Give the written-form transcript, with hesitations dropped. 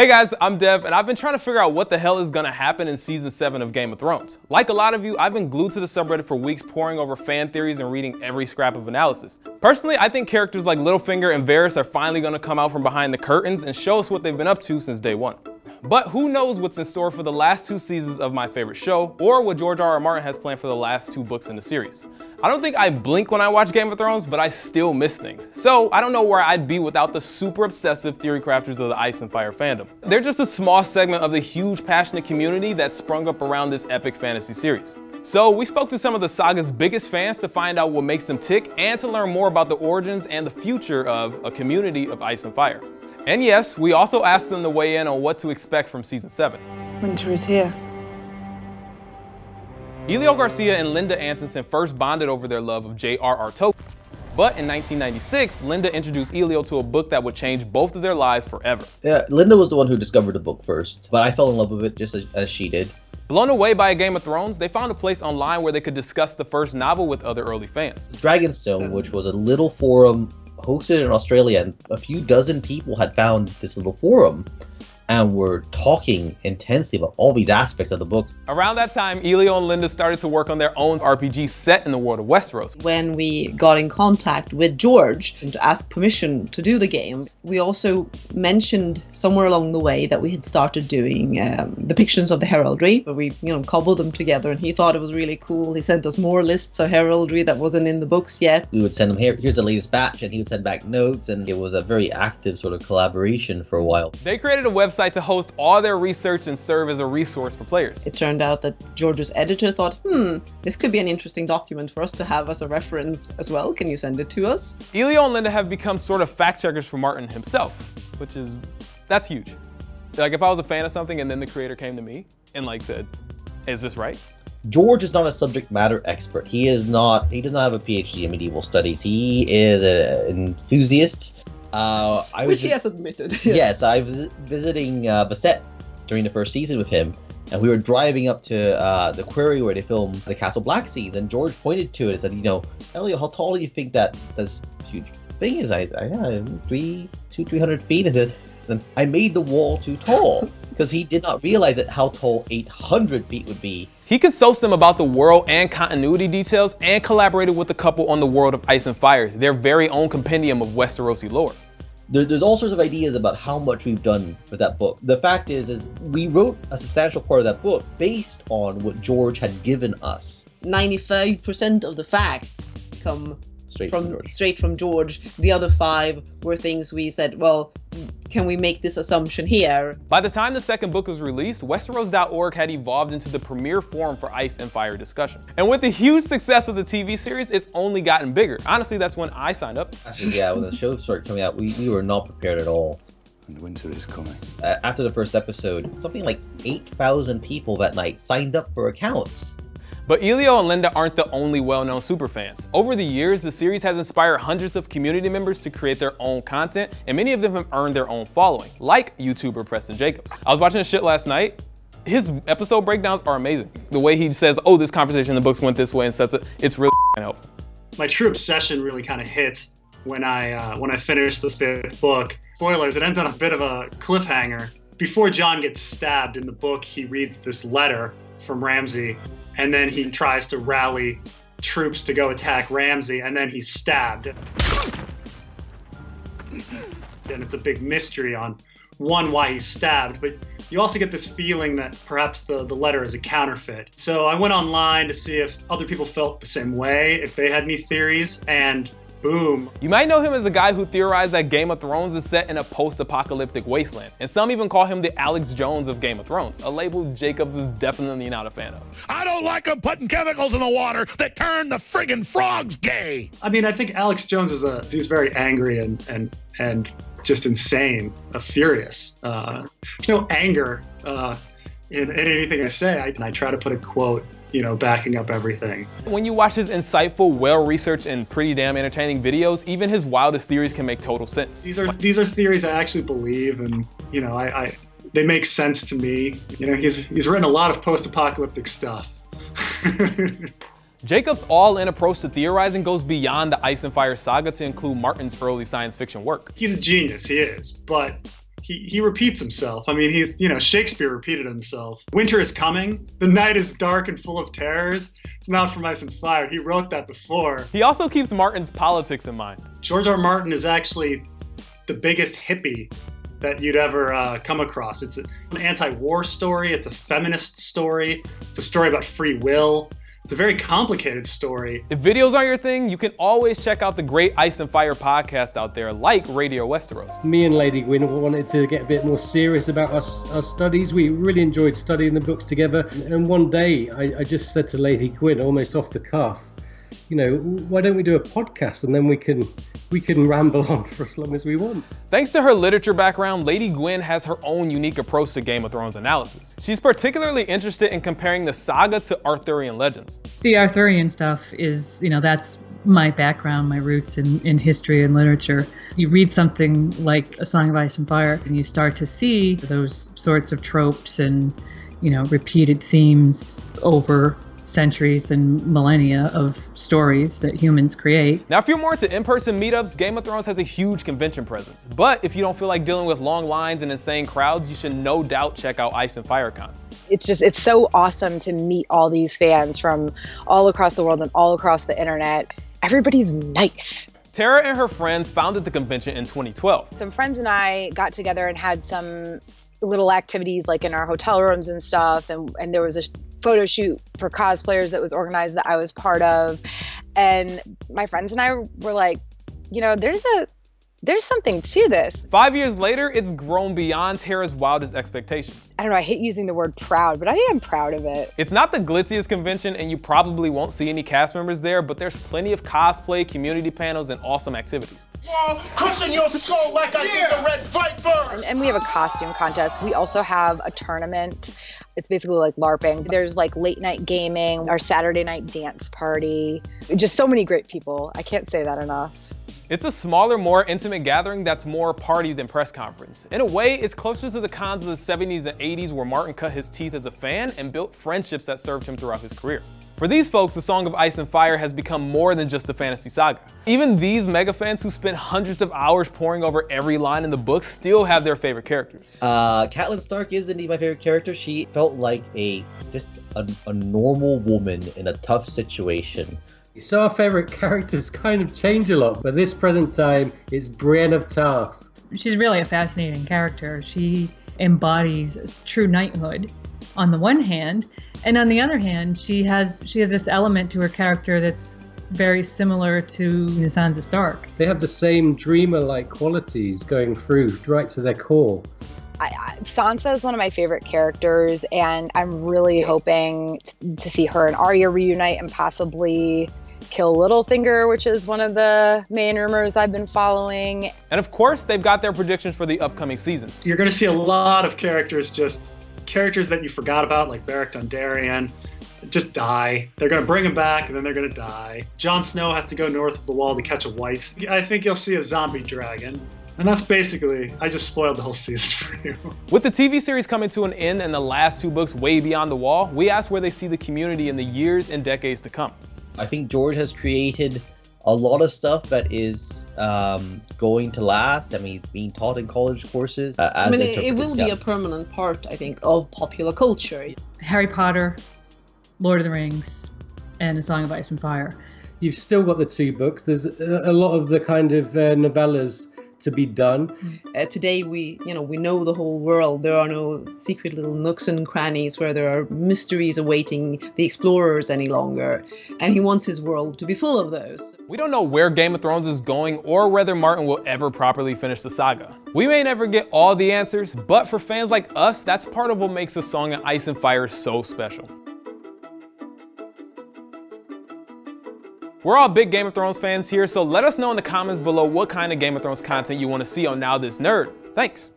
Hey guys, I'm Dev, and I've been trying to figure out what the hell is gonna happen in season 7 of Game of Thrones. Like a lot of you, I've been glued to the subreddit for weeks, poring over fan theories and reading every scrap of analysis. Personally, I think characters like Littlefinger and Varys are finally gonna come out from behind the curtains and show us what they've been up to since day one. But who knows what's in store for the last 2 seasons of my favorite show, or what George R.R. Martin has planned for the last 2 books in the series. I don't think I blink when I watch Game of Thrones, but I still miss things. So I don't know where I'd be without the super obsessive theory crafters of the Ice and Fire fandom. They're just a small segment of the huge passionate community that sprung up around this epic fantasy series. So we spoke to some of the saga's biggest fans to find out what makes them tick and to learn more about the origins and the future of a community of Ice and Fire. And yes, we also asked them to weigh in on what to expect from season 7. Winter is here. Elio, Garcia, and Linda Antonnson first bonded over their love of J.R.R. Tolkien. But in 1996, Linda introduced Elio to a book that would change both of their lives forever. Yeah, Linda was the one who discovered the book first, but I fell in love with it just as she did. Blown away by Game of Thrones, they found a place online where they could discuss the first novel with other early fans. Dragonstone, which was a little forum hosted in Australia, and a few dozen people had found this little forum and were talking intensely about all these aspects of the book. Around that time, Elio and Linda started to work on their own RPG set in the world of Westeros. When we got in contact with George and to ask permission to do the game, we also mentioned somewhere along the way that we had started doing depictions of the heraldry, but we, cobbled them together, and he thought it was really cool. He sent us more lists of heraldry that wasn't in the books yet. We would send him, here's the latest batch, and he would send back notes, and it was a very active sort of collaboration for a while. They created a website to host all their research and serve as a resource for players. It turned out that George's editor thought, this could be an interesting document for us to have as a reference as well. Can you send it to us? Elio and Linda have become sort of fact checkers for Martin himself, that's huge. Like if I was a fan of something and then the creator came to me and said, is this right? George is not a subject matter expert. He does not have a PhD in medieval studies. He is an enthusiast. Which he has admitted. Yes, I was visiting Basset during the first season with him, and we were driving up to the quarry where they filmed the Castle Black Seas, and George pointed to it and said, Elio, how tall do you think that this huge thing is? I 300 feet. I said, and I made the wall too tall, because he did not realize how tall 800 feet would be. He consults them about the world and continuity details and collaborated with the couple on the world of Ice and Fire, their very own compendium of Westerosi lore. There's all sorts of ideas about how much we've done with that book. The fact is we wrote a substantial part of that book based on what George had given us. 95% of the facts come straight from George. The other 5 were things we said, well, can we make this assumption here? By the time the second book was released, Westeros.org had evolved into the premier forum for Ice and Fire discussion. And with the huge success of the TV series, it's only gotten bigger. Honestly, that's when I signed up. Actually, yeah, when the show started coming out, we were not prepared at all. And winter is coming. After the first episode, something like 8,000 people that night signed up for accounts. But Elio and Linda aren't the only well-known superfans. Over the years, the series has inspired hundreds of community members to create their own content, and many of them have earned their own following, like YouTuber Preston Jacobs. I was watching this shit last night. His episode breakdowns are amazing. The way he says, oh, this conversation in the books went this way and sets it, it's really helpful. My true obsession really kind of hit when I finished the 5th book. Spoilers, it ends on a bit of a cliffhanger. Before Jon gets stabbed in the book, he reads this letter from Ramsay, and then he tries to rally troops to go attack Ramsay, and then he's stabbed. And it's a big mystery on, one, why he's stabbed, but you also get this feeling that perhaps the letter is a counterfeit. So I went online to see if other people felt the same way, if they had any theories, and boom. You might know him as a guy who theorized that Game of Thrones is set in a post-apocalyptic wasteland, and some even call him the Alex Jones of Game of Thrones, a label Jacobs is definitely not a fan of. I don't like them putting chemicals in the water that turn the friggin' frogs gay. I mean, I think Alex Jones he's very angry and just insane, furious. There's no anger in anything I say. I try to put a quote, backing up everything. When you watch his insightful, well-researched, and pretty damn entertaining videos, even his wildest theories can make total sense. These are theories I actually believe, and they make sense to me. He's written a lot of post-apocalyptic stuff. Jacobs' all-in approach to theorizing goes beyond the Ice and Fire saga to include Martin's early science fiction work. He's a genius, he is, but he repeats himself. I mean, he's, Shakespeare repeated himself. Winter is coming. The night is dark and full of terrors. It's not from ice and fire. He wrote that before. He also keeps Martin's politics in mind. George R. Martin is actually the biggest hippie that you'd ever come across. It's an anti-war story. It's a feminist story. It's a story about free will. It's a very complicated story. If videos aren't your thing, you can always check out the great Ice and Fire podcast out there, like Radio Westeros. Me and Lady Gwyn wanted to get a bit more serious about our studies. We really enjoyed studying the books together. And one day, I just said to Lady Gwyn, almost off the cuff, why don't we do a podcast and then we can ramble on for as long as we want. Thanks to her literature background, Lady Gwyn has her own unique approach to Game of Thrones analysis. She's particularly interested in comparing the saga to Arthurian legends. The Arthurian stuff is, that's my background, my roots in history and literature. You read something like A Song of Ice and Fire, and you start to see those sorts of tropes and, repeated themes over centuries and millennia of stories that humans create. Now, if you're more into in-person meetups, Game of Thrones has a huge convention presence. But if you don't feel like dealing with long lines and insane crowds, you should no doubt check out Ice and Fire Con. It's so awesome to meet all these fans from all across the world and all across the internet. Everybody's nice. Tara and her friends founded the convention in 2012. Some friends and I got together and had some little activities like in our hotel rooms and stuff, and there was a photo shoot for cosplayers that was organized that I was part of, and my friends and I were like, there's something to this. 5 years later, it's grown beyond Tara's wildest expectations. I don't know, I hate using the word proud, but I am proud of it. It's not the glitziest convention, and you probably won't see any cast members there, but there's plenty of cosplay, community panels, and awesome activities. Cushion your skull like I did the Red Viper! And we have a costume contest. We also have a tournament. It's basically like LARPing. There's like late night gaming, our Saturday night dance party. Just so many great people. I can't say that enough. It's a smaller, more intimate gathering that's more party than press conference. In a way, it's closer to the cons of the 70s and 80s where Martin cut his teeth as a fan and built friendships that served him throughout his career. For these folks, The Song of Ice and Fire has become more than just a fantasy saga. Even these mega fans who spent hundreds of hours poring over every line in the book still have their favorite characters. Catelyn Stark is indeed my favorite character. She felt like just a normal woman in a tough situation. So our favorite characters kind of change a lot, but this present time it's Brienne of Tarth. She's really a fascinating character. She embodies true knighthood on the one hand, and on the other hand, she has this element to her character that's very similar to Sansa Stark. They have the same dreamer-like qualities going through right to their core. Sansa is one of my favorite characters, and I'm really hoping to see her and Arya reunite and possibly kill Littlefinger, which is one of the main rumors I've been following. And of course, they've got their predictions for the upcoming season. You're going to see a lot of characters that you forgot about, like Beric Dondarrion, just die. They're going to bring him back, and then they're going to die. Jon Snow has to go north of the wall to catch a white. I think you'll see a zombie dragon. And that's basically, I just spoiled the whole season for you. With the TV series coming to an end and the last two books way beyond the wall, we asked where they see the community in the years and decades to come. I think George has created a lot of stuff that is going to last. I mean, it's being taught in college courses. It will be a permanent part, I think, of popular culture. Harry Potter, Lord of the Rings, and A Song of Ice and Fire. You've still got the two books. There's a lot of the kind of novellas to be done. Today we know the whole world. There are no secret little nooks and crannies where there are mysteries awaiting the explorers any longer. And he wants his world to be full of those. We don't know where Game of Thrones is going or whether Martin will ever properly finish the saga. We may never get all the answers, but for fans like us, that's part of what makes A Song of Ice and Fire so special. We're all big Game of Thrones fans here, so let us know in the comments below what kind of Game of Thrones content you want to see on Now This Nerd. Thanks.